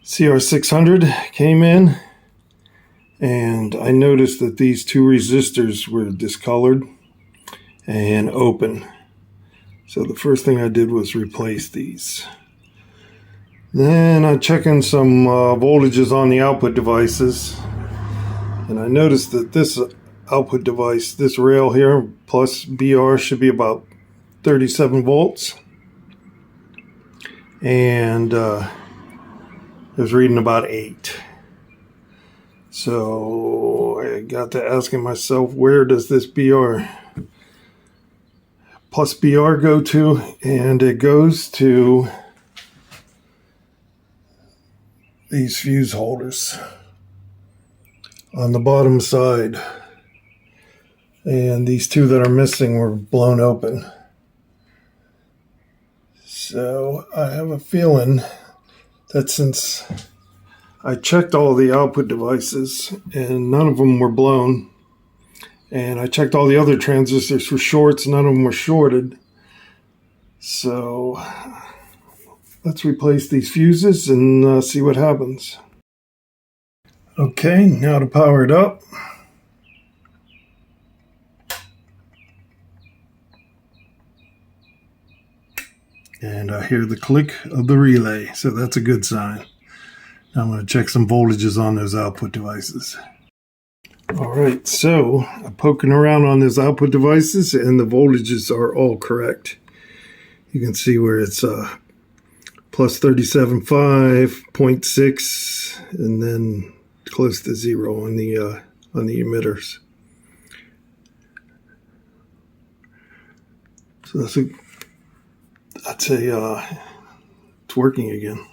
CR-600 came in, and I noticed that these two resistors were discolored and open. So the first thing I did was replace these. Then I checked in some voltages on the output devices, and I noticed that this output device, this rail here, plus BR, should be about 37 volts. And it was reading about 8. So I got to asking myself, where does this BR plus BR go to? And it goes to these fuse holders on the bottom side. And these two that are missing were blown open. So I have a feeling that since I checked all the output devices and none of them were blown, and I checked all the other transistors for shorts, none of them were shorted. So let's replace these fuses and see what happens. Okay, now to power it up. And I hear the click of the relay, so that's a good sign. Now I'm going to check some voltages on those output devices. Alright, so I'm poking around on those output devices and the voltages are all correct. You can see where it's plus 37.5, 0.6, and then close to 0 on the emitters. So I'd say it's working again.